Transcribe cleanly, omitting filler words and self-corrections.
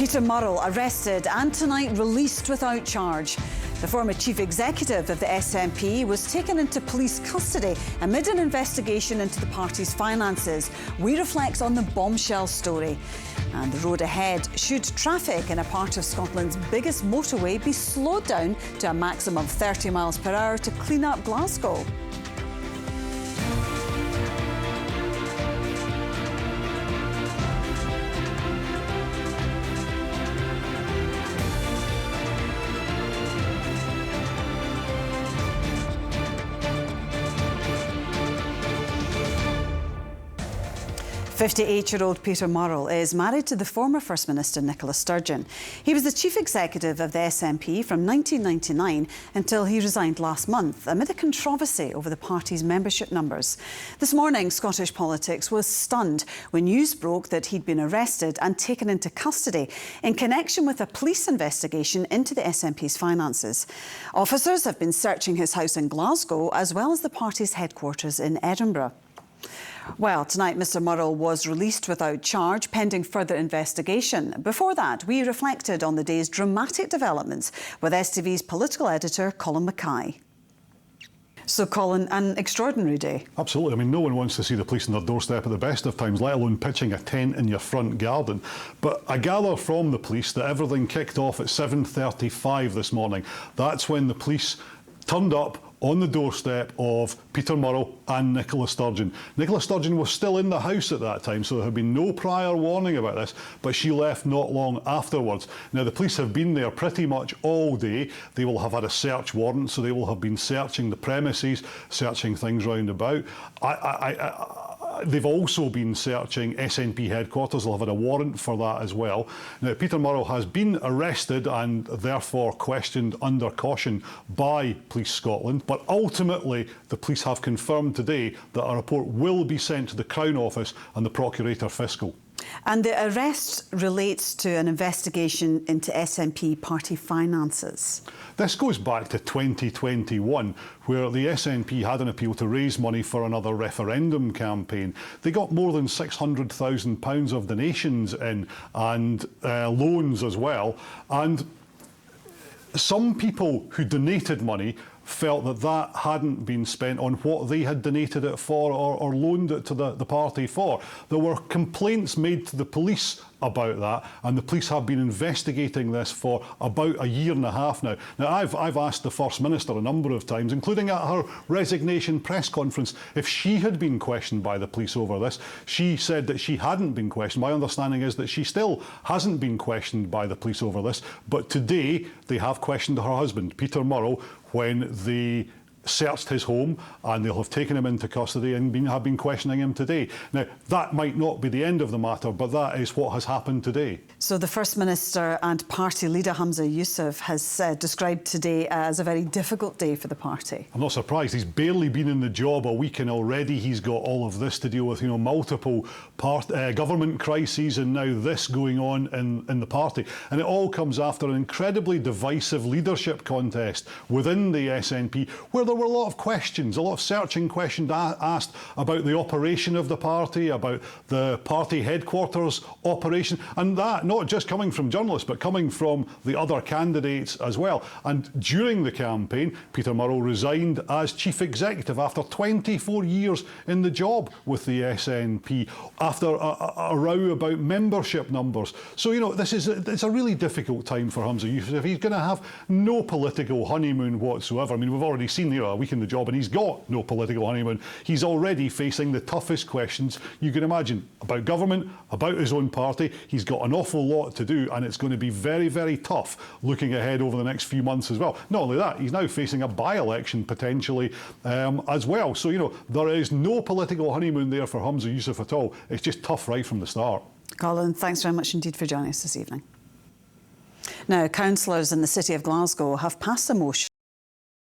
Peter Murrell arrested and tonight released without charge. The former chief executive of the SNP was taken into police custody amid an investigation into the party's finances. We reflect on the bombshell story. And the road ahead: should traffic in a part of Scotland's biggest motorway be slowed down to a maximum of 30 miles per hour to clean up Glasgow? "58-year-old Peter Murrell is married to the former First Minister Nicola Sturgeon. He was the chief executive of the SNP from 1999 until he resigned last month amid a controversy over the party's membership numbers. This morning, Scottish politics was stunned when news broke that he'd been arrested and taken into custody in connection with a police investigation into the SNP's finances. Officers have been searching his house in Glasgow as well as the party's headquarters in Edinburgh. Well, tonight Mr Murrell was released without charge pending further investigation. Before that, we reflected on the day's dramatic developments with STV's political editor Colin Mackay. So, Colin, an extraordinary day. Absolutely. I mean, no one wants to see the police on their doorstep at the best of times, let alone pitching a tent in your front garden. But I gather from the police that everything kicked off at 7:35 this morning. That's when the police turned up on the doorstep of Peter Murrell and Nicola Sturgeon. Nicola Sturgeon was still in the house at that time, so there had been no prior warning about this, but she left not long afterwards. Now, the police have been there pretty much all day. They will have had a search warrant, so they will have been searching the premises, searching things round about. They've also been searching SNP headquarters. They'll have had a warrant for that as well. Now, Peter Murrell has been arrested and therefore questioned under caution by Police Scotland. But ultimately, the police have confirmed today that a report will be sent to the Crown Office and the Procurator Fiscal. And the arrest relates to an investigation into SNP party finances. This goes back to 2021, where the SNP had an appeal to raise money for another referendum campaign. They got more than £600,000 of donations in and loans as well. And some people who donated money felt that that hadn't been spent on what they had donated it for or loaned it to the party for. There were complaints made to the police about that, and the police have been investigating this for about a year and a half now. Now, I've asked the First Minister a number of times, including at her resignation press conference, if she had been questioned by the police over this. She said that she hadn't been questioned. My understanding is that she still hasn't been questioned by the police over this, but today they have questioned her husband, Peter Murrell, when they searched his home, and they'll have taken him into custody and have been questioning him today. Now, that might not be the end of the matter, but that is what has happened today. So the First Minister and party leader Humza Yousaf has described today as a very difficult day for the party. I'm not surprised. He's barely been in the job a week and already he's got all of this to deal with, multiple government crises and now this going on in the party. And it all comes after an incredibly divisive leadership contest within the SNP, where there were a lot of questions, a lot of searching questions asked about the operation of the party, about the party headquarters operation, and that not just coming from journalists, but coming from the other candidates as well. And during the campaign, Peter Murrell resigned as chief executive after 24 years in the job with the SNP, after a row about membership numbers. So, it's a really difficult time for Humza Yousaf. He's going to have no political honeymoon whatsoever. I mean, we've already seen a week in the job and he's got no political honeymoon. He's already facing the toughest questions you can imagine about government, about his own party. He's got an awful lot to do, and it's going to be very, very tough looking ahead over the next few months as well. Not only that, he's now facing a by-election potentially as well. So, there is no political honeymoon there for Humza Yousaf at all. It's just tough right from the start. Colin, thanks very much indeed for joining us this evening. Now, councillors in the city of Glasgow have passed a motion